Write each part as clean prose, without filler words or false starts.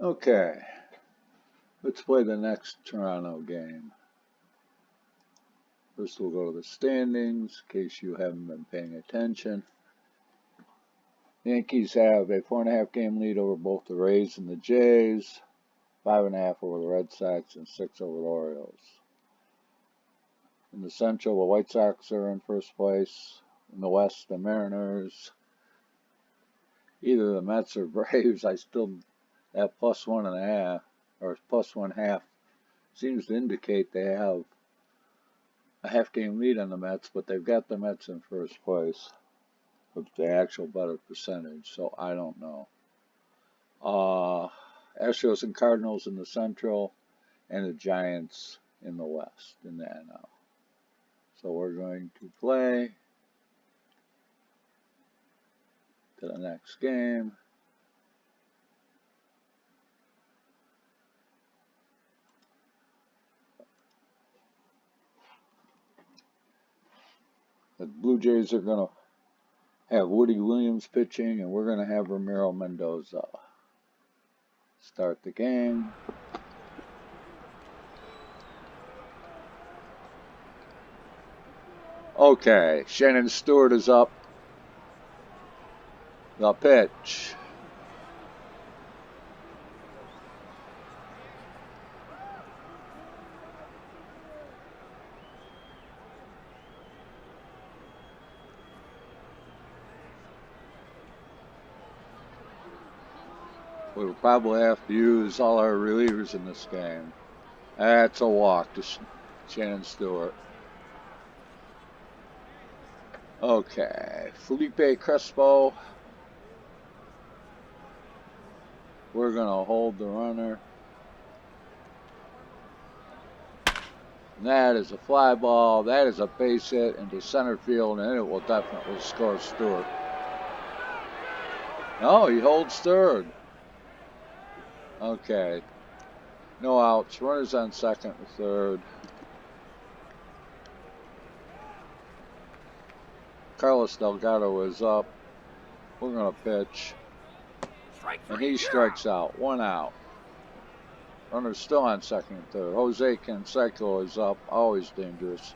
Okay, let's play the next Toronto game. First we'll go to the standings, in case you haven't been paying attention. The Yankees have a 4.5 game lead over both the Rays and the Jays, 5.5 over the Red Sox, and 6 over the Orioles. In the Central, the White Sox are in first place. In the West, the Mariners. Either the Mets or Braves, I still have plus 1.5 or plus 1/2 seems to indicate they have a half-game lead on the Mets, but they've got the Mets in first place with the actual better percentage, so I don't know. Astros and Cardinals in the Central, and the Giants in the West, in the NL. So we're going to play to the next game. The Blue Jays are going to have Woody Williams pitching, and we're going to have Ramiro Mendoza start the game. Okay, Shannon Stewart is up. The pitch. We'll probably have to use all our relievers in this game. That's a walk to Shannon Stewart. Okay, Felipe Crespo. We're going to hold the runner. And that is a fly ball. That is a base hit into center field, and it will definitely score Stewart. No, he holds third. Okay. No outs. Runners on second and third. Carlos Delgado is up. We're going to pitch. And he strikes out. 1 out. Runner's still on second and third. Jose Canseco is up. Always dangerous.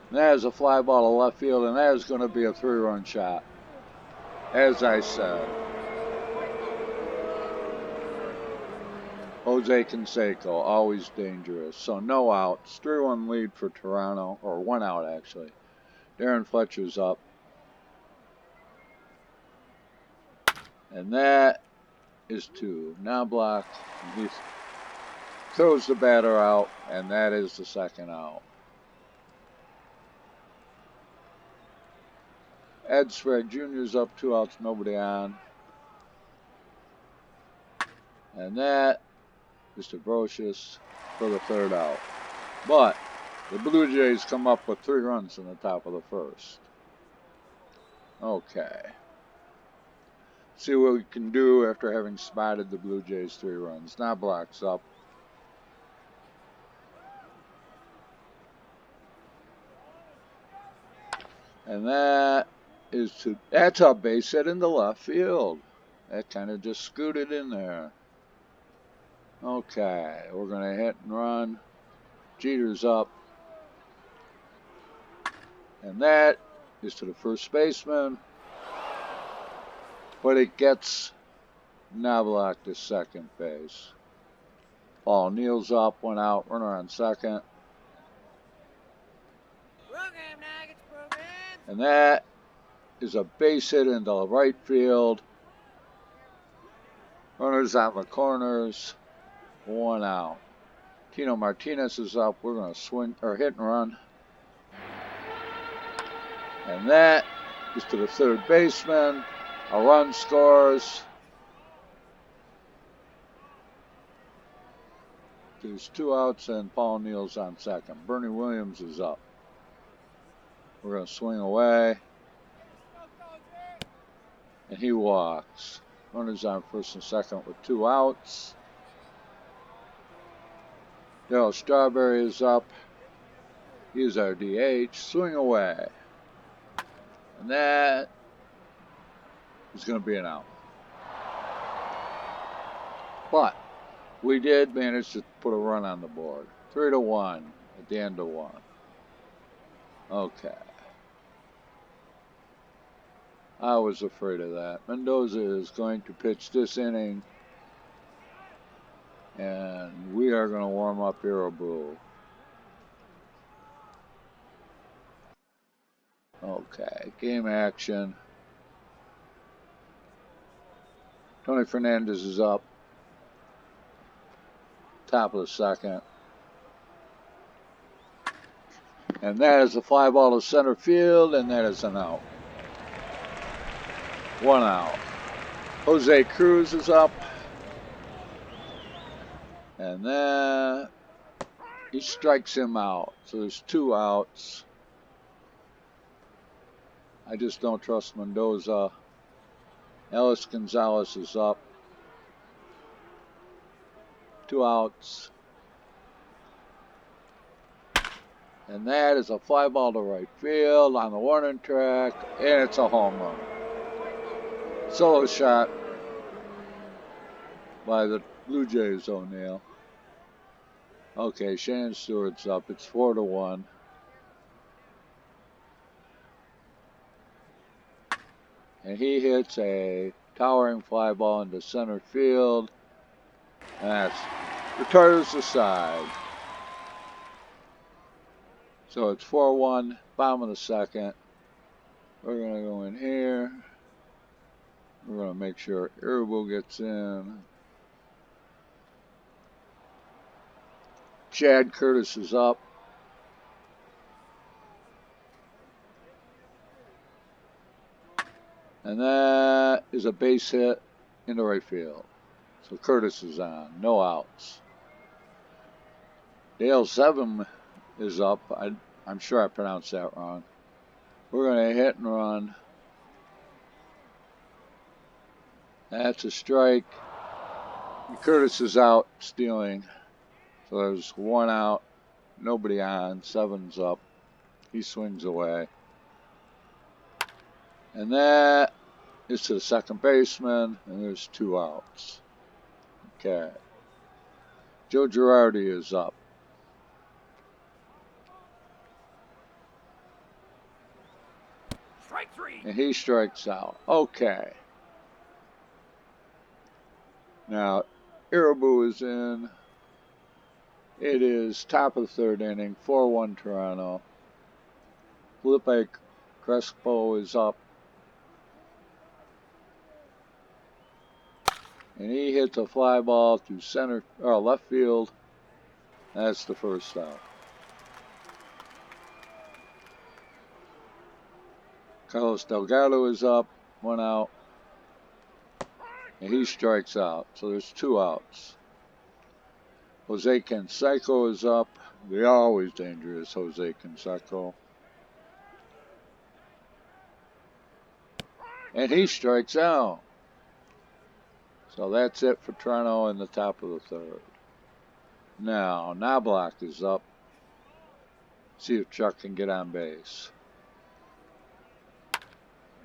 And that is a fly ball to left field, and that is going to be a 3-run shot. As I said. Jose Canseco, always dangerous. So no outs. 3-1 lead for Toronto, or 1 out actually. Darren Fletcher's up. And that is 2. Now block. He throws the batter out, and that is the 2nd out. Ed Sprague Jr.'s up, 2 outs, nobody on. And that is to Brocious for the 3rd out. But the Blue Jays come up with 3 runs in the top of the 1st. Okay. See what we can do after having spotted the Blue Jays 3 runs. Now blocks up. And that's a base hit into left field. That kind of just scooted in there. Okay, we're going to hit and run. Jeter's up. And that is to the first baseman. But it gets Knobloch to second base. Paul Neal's up, 1 out, runner on second. And that is a base hit into right field. Runners on the corners, 1 out. Tino Martinez is up. We're going to swing or hit and run. And that is to the 3rd baseman. A run scores. There's 2 outs and Paul Neal's on second. Bernie Williams is up. We're going to swing away. And he walks. Runners on first and second with 2 outs. Darryl Strawberry is up. He's our DH. Swing away. And that is going to be an out. But we did manage to put a run on the board. 3-1 at the end of 1. Okay. I was afraid of that. Mendoza is going to pitch this inning. And we are going to warm up Irabu. Okay, game action. Tony Fernandez is up. Top of the second. And that is a fly ball to center field, and that is an out. 1 out. Jose Cruz is up. And then he strikes him out. So there's 2 outs. I just don't trust Mendoza. Ellis Gonzalez is up. 2 outs. And that is a fly ball to right field on the warning track. And it's a home run. Solo shot by the Blue Jays, O'Neill. Okay, Shannon Stewart's up. It's 4-1. And he hits a towering fly ball into center field. And that's retires the side. So it's 4-1, bottom of the second. We're going to go in here. We're going to make sure Irabu gets in. Chad Curtis is up. And that is a base hit into right field. So Curtis is on. No outs. Dale Sevim is up. I'm sure I pronounced that wrong. We're going to hit and run. That's a strike. Curtis is out stealing. So there's 1 out. Nobody on. Sevin's up. He swings away. And that is to the second baseman. And there's 2 outs. Okay. Joe Girardi is up. Strike 3. And he strikes out. Okay. Now, Irabu is in. It is top of the 3rd inning. 4-1 Toronto. Felipe Crespo is up. And he hits a fly ball to center or left field. That's the first out. Carlos Delgado is up. 1 out. And he strikes out. So there's 2 outs. Jose Canseco is up. They're always dangerous, Jose Canseco. And he strikes out. So that's it for Toronto in the top of the 3rd. Now, Knobloch is up. See if Chuck can get on base.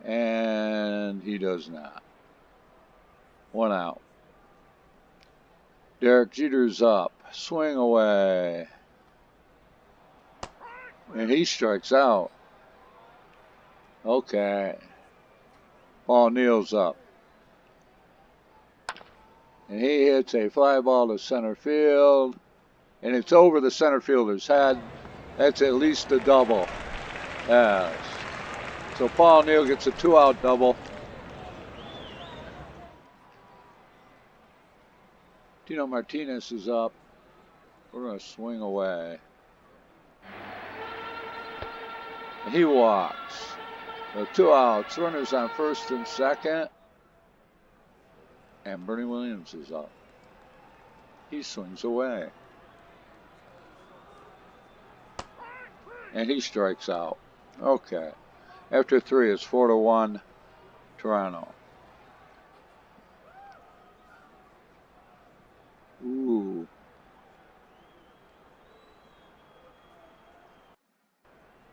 And he does not. 1 out. Derek Jeter's up. Swing away. And he strikes out. Okay. Paul Neal's up. And he hits a fly ball to center field. And it's over the center fielder's head. That's at least a double. Yes. So Paul Neal gets a 2-out double. Tino Martinez is up. We're going to swing away. And he walks. So 2 outs. Runners on first and second. And Bernie Williams is up. He swings away. And he strikes out. Okay. After 3, it's 4-1 Toronto. Ooh.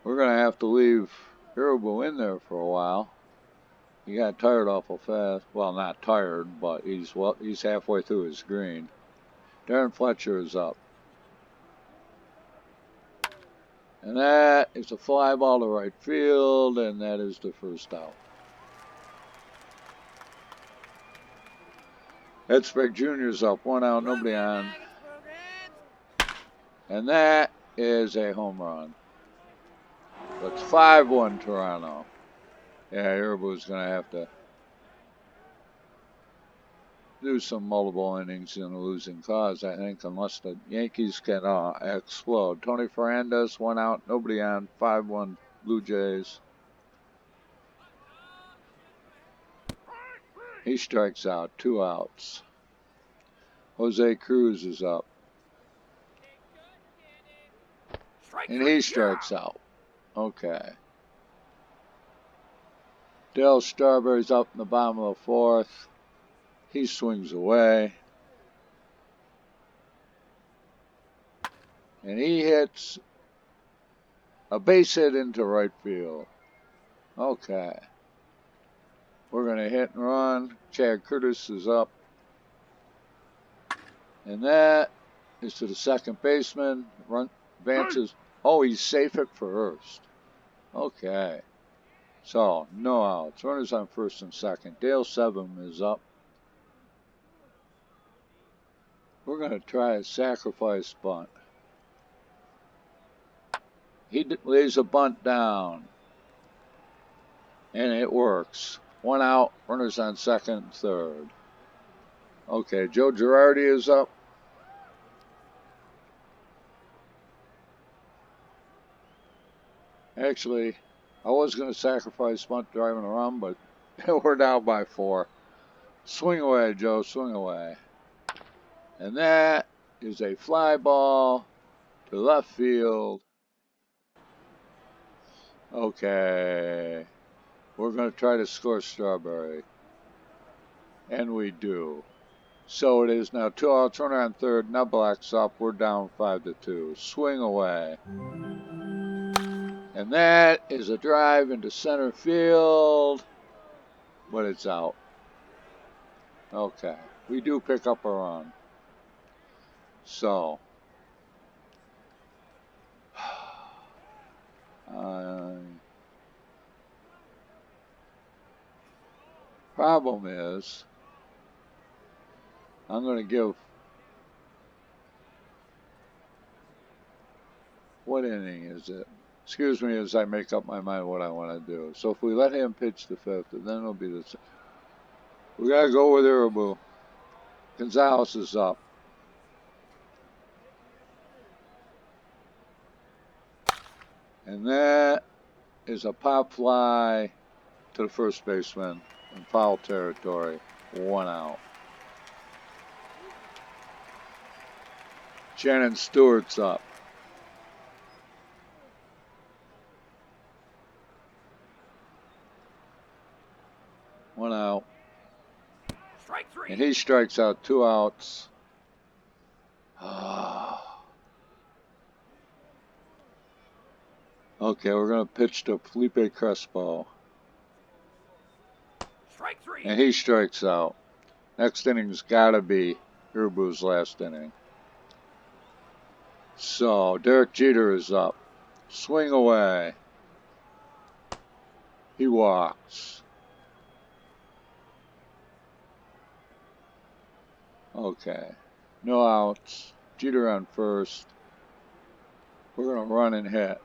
We're going to have to leave Irabu in there for a while. He got tired awful fast. Well, not tired, but he's halfway through his green. Darren Fletcher is up. And that is a fly ball to right field, and that is the first out. Ed Sprague Jr.'s up, 1 out, nobody on. And that is a home run. So it's 5-1 Toronto. Yeah, Irabu's going to have to do some multiple innings in a losing cause, I think, unless the Yankees can explode. Tony Fernandez, 1 out, nobody on, 5-1 Blue Jays. He strikes out, 2 outs. Jose Cruz is up. And he strikes out. Okay. Dale Strawberry's up in the bottom of the 4th. He swings away. And he hits a base hit into right field. Okay. We're going to hit and run. Chad Curtis is up. And that is to the second baseman. Run advances. Oh, he's safe at first. Okay. So, no outs. Runners on first and second. Dale Sevum is up. We're going to try a sacrifice bunt. He lays a bunt down. And it works. 1 out. Runners on second and third. Okay, Joe Girardi is up. Actually, I was going to sacrifice bunt driving a run, but we're down by 4. Swing away, Joe. Swing away. And that is a fly ball to left field. Okay. We're going to try to score Strawberry. And we do. So it is now 2 outs, runner on third. Nebelak's up. We're down 5-2. Swing away. And that is a drive into center field. But it's out. Okay. We do pick up a run. So. Problem is, I'm going to give, what inning is it? Excuse me as I make up my mind what I want to do. So if we let him pitch the 5th, and then it'll be the, we got to go with Irabu. Gonzalez is up. And that is a pop fly to the first baseman in foul territory. 1 out. Shannon Stewart's up. One out. Strike 3. And he strikes out, 2 outs. Okay, we're going to pitch to Felipe Crespo. Strike 3. And he strikes out. Next inning's got to be Irabu's last inning. So, Derek Jeter is up. Swing away. He walks. Okay. No outs. Jeter on first. We're going to run and hit.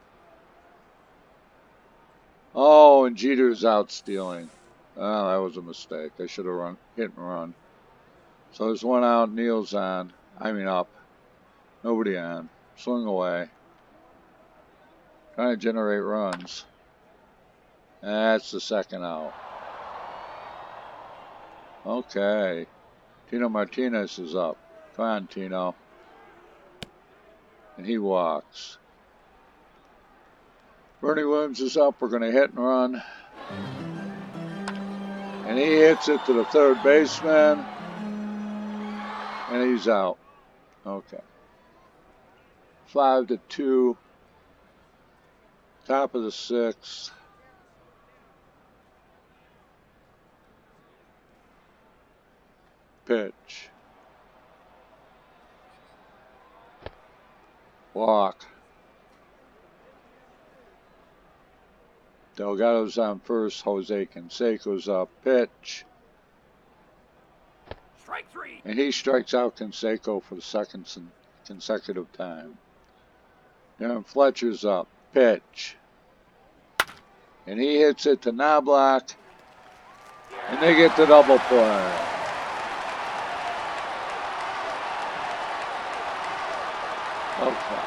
Oh, and Jeter's out stealing. Oh, that was a mistake. I should have hit and run. So there's 1 out. Neal's on. Up. Nobody on. Swing away. Trying to generate runs. That's the 2nd out. Okay. Tino Martinez is up. Come on, Tino. And he walks. Bernie Williams is up. We're going to hit and run. And he hits it to the third baseman. And he's out. Okay. 5-2. Top of the 6th. Pitch. Walk. Delgado's on first. Jose Canseco's up. Pitch. Strike 3. And he strikes out Canseco for the second consecutive time. Aaron Fletcher's up. Pitch. And he hits it to Knobloch. And they get the double play. Okay.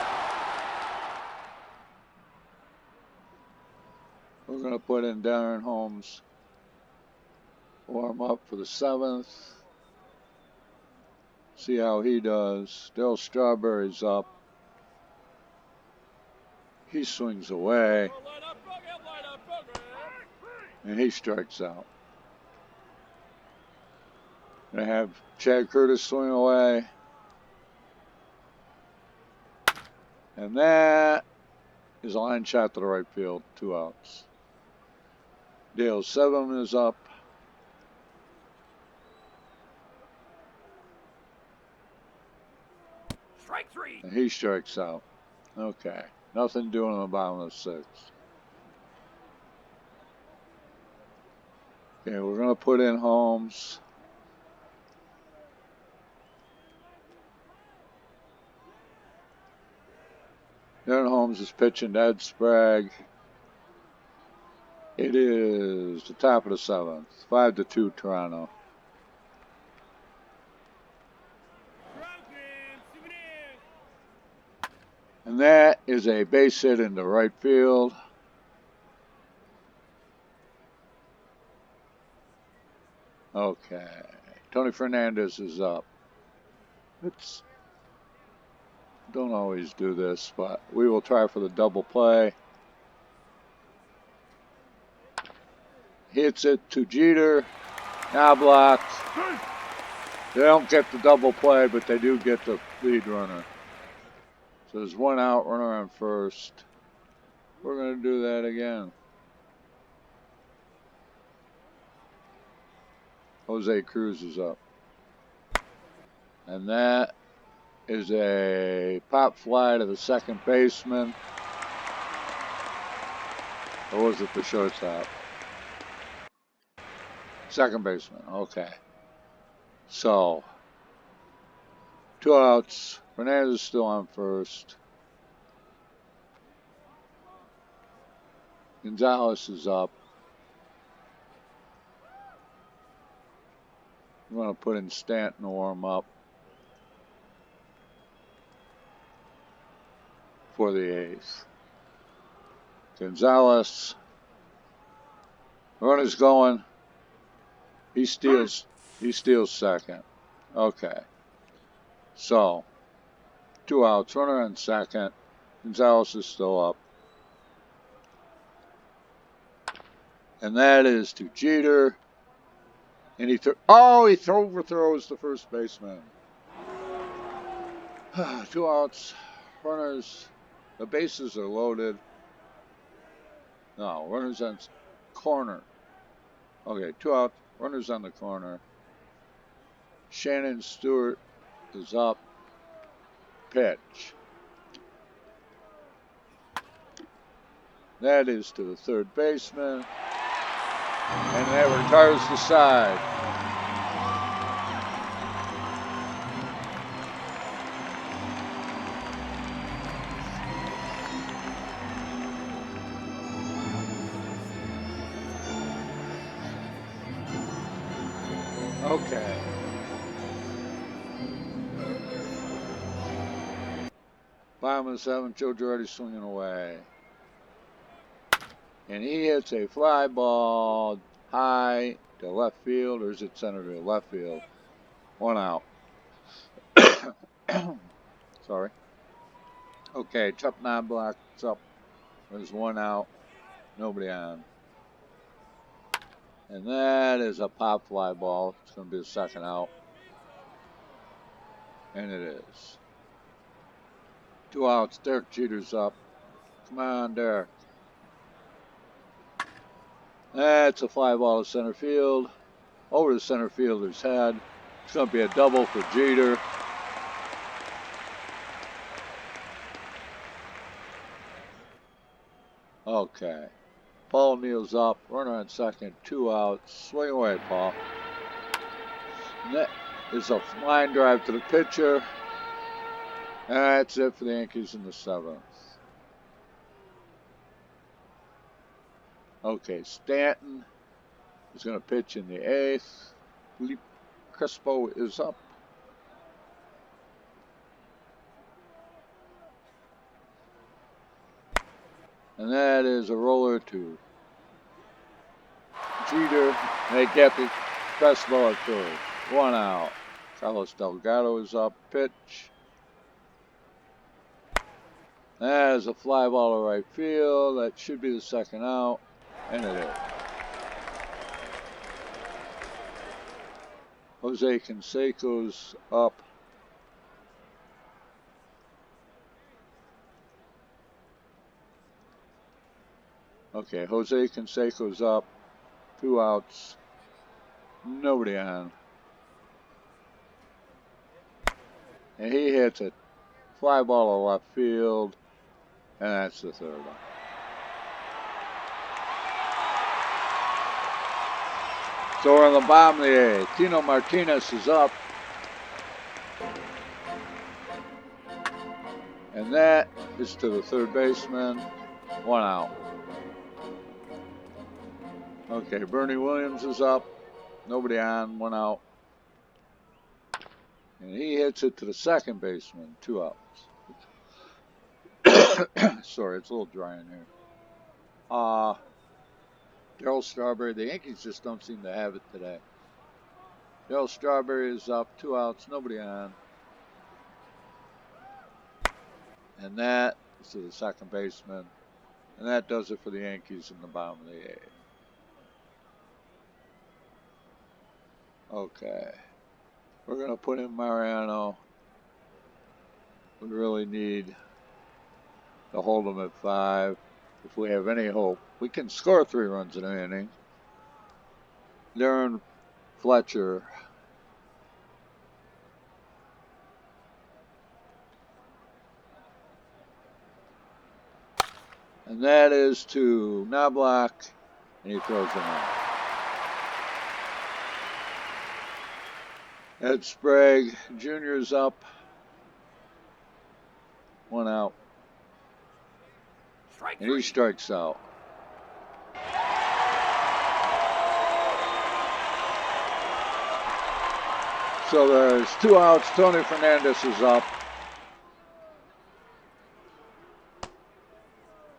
We're going to put in Darren Holmes. Warm up for the 7th. See how he does. Darryl Strawberry's up. He swings away. And he strikes out. Gonna have Chad Curtis swing away. And that is a line shot to the right field. 2 outs. Dale Severn is up. Strike 3. And he strikes out. Okay. Nothing doing in the bottom of the 6th. Okay, we're going to put in Holmes. Darren Holmes is pitching to Ed Sprague. It is the top of the 7th. 5-2 Toronto. And that is a base hit into right field. Okay. Tony Fernandez is up. Don't always do this, but we will try for the double play. Hits it to Jeter. Knobloch. They don't get the double play, but they do get the lead runner. So there's 1 out, runner on first. We're going to do that again. Jose Cruz is up. And that is a pop fly to the second baseman. Or was it the shortstop? Second baseman, okay. So, 2 outs. Fernandez is still on first. Gonzalez is up. We're going to put in Stanton to warm up for the 8th. Gonzalez. Runner's going. He steals second. Okay. So, 2 outs. Runner on second. Gonzalez is still up. And that is to Jeter. And he overthrows the first baseman. 2 outs. Runners. The bases are loaded. No, runners on corner. Okay, 2 outs. Runners on the corner. Shannon Stewart is up. Pitch. That is to the third baseman. And that retires the side. Okay. Bottom of the 7th, Joe Girardi swinging away. And he hits a fly ball high to left field, or is it center field? Left field. 1 out. Sorry. Okay, Chuck Knobloch's up. There's 1 out. Nobody on. And that is a pop fly ball. It's going to be the 2nd out. And it is. 2 outs. Derek Jeter's up. Come on, Derek. That's a fly ball to center field. Over the center fielder's head. It's going to be a double for Jeter. Okay. Paul kneels up. Runner on second. 2 outs. Swing away, Paul. That is a line drive to the pitcher. And that's it for the Yankees in the 7th. Okay, Stanton is going to pitch in the 8th. Crespo is up. And that is a roller to Jeter. They get the Crespo at third. 1 out. Carlos Delgado is up. Pitch. That is a fly ball to right field. That should be the 2nd out. And it is. Jose Canseco's up. Okay, Jose Canseco's up. 2 outs. Nobody on. And he hits a fly ball to left field. And that's the 3rd out. So we're on the bottom of the 8th. Tino Martinez is up. And that is to the 3rd baseman. 1 out. Okay, Bernie Williams is up. Nobody on. 1 out. And he hits it to the 2nd baseman. 2 outs. Sorry, it's a little dry in here. Darryl Strawberry. The Yankees just don't seem to have it today. Darryl Strawberry is up. 2 outs. Nobody on. And that is to the 2nd baseman. And that does it for the Yankees in the bottom of the 8th. Okay. We're going to put in Mariano. We really need to hold them at 5 if we have any hope. We can score 3 runs in an inning. Darren Fletcher. And that is to Knobloch, and he throws him out. Ed Sprague Jr.'s up. 1 out. And he strikes out. So there's 2 outs. Tony Fernandez is up.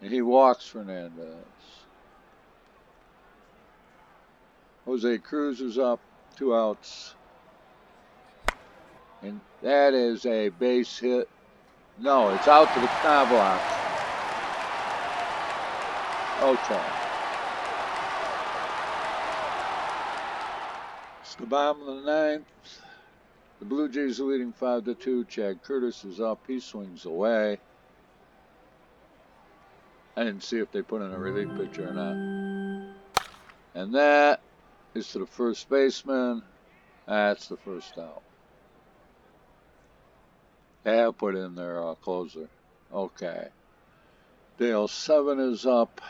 And he walks Fernandez. Jose Cruz is up. 2 outs. And that is a base hit. No, it's out to the Knobloch. Okay. It's the bottom of the 9th. The Blue Jays are leading 5-2. Chad Curtis is up. He swings away. I didn't see if they put in a relief pitcher or not. And that is to the 1st baseman. That's the 1st out. They have put in their closer. Okay. Dale 7 is up.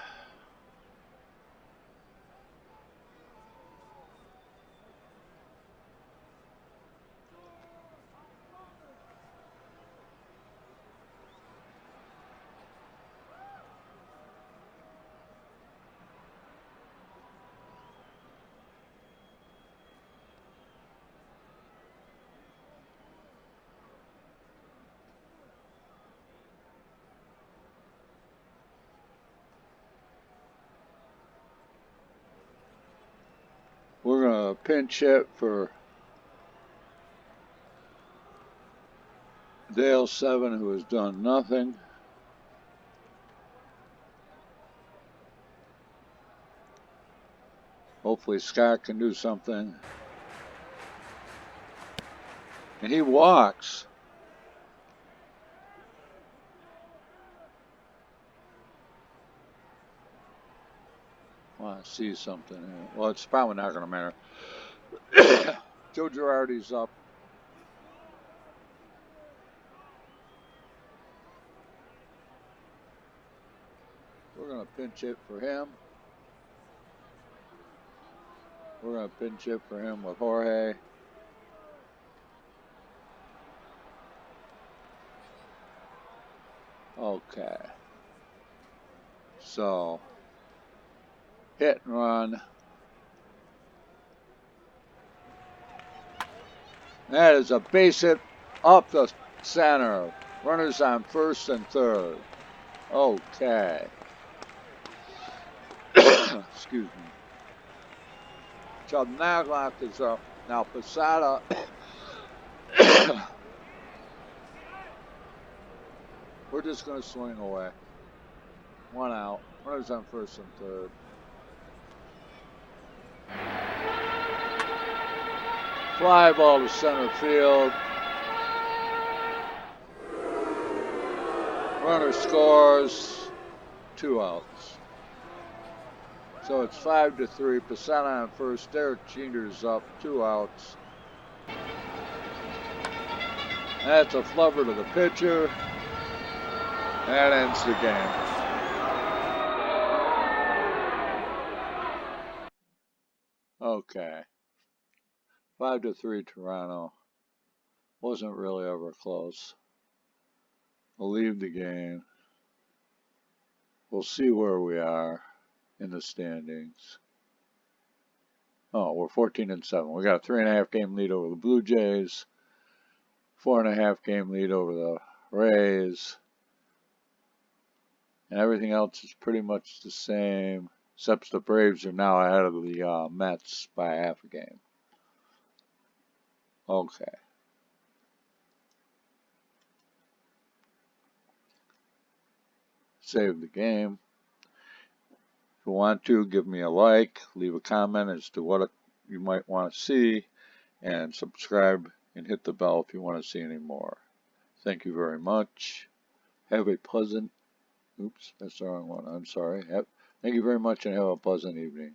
We're going to pinch hit for Dale 7, who has done nothing. Hopefully Scott can do something. And he walks. I want to see something here. Well, it's probably not going to matter. Joe Girardi's up. We're going to pinch hit for him. We're going to pinch hit for him with Jorge. Okay. So, hit and run. That is a base hit up the center. Runners on first and third. Okay. Excuse me. Chubb Naglock is up. Now Posada. We're just going to swing away. 1 out. Runners on first and third. Fly ball to center field. Runner scores. 2 outs. So it's 5-3. Posada on first. Derek Jeter's up. 2 outs. That's a flubber to the pitcher. That ends the game. Okay. 5-3 Toronto. Wasn't really ever close. We'll leave the game. We'll see where we are in the standings. Oh, we're 14-7. We got a 3.5 game lead over the Blue Jays. 4.5 game lead over the Rays. And everything else is pretty much the same, except the Braves are now ahead of the Mets by half a game. Okay. Save the game. If you want to, give me a like, leave a comment as to what you might want to see, and subscribe and hit the bell if you want to see any more. Thank you very much. Have a pleasant, oops, that's the wrong one, I'm sorry. Thank you very much and have a pleasant evening.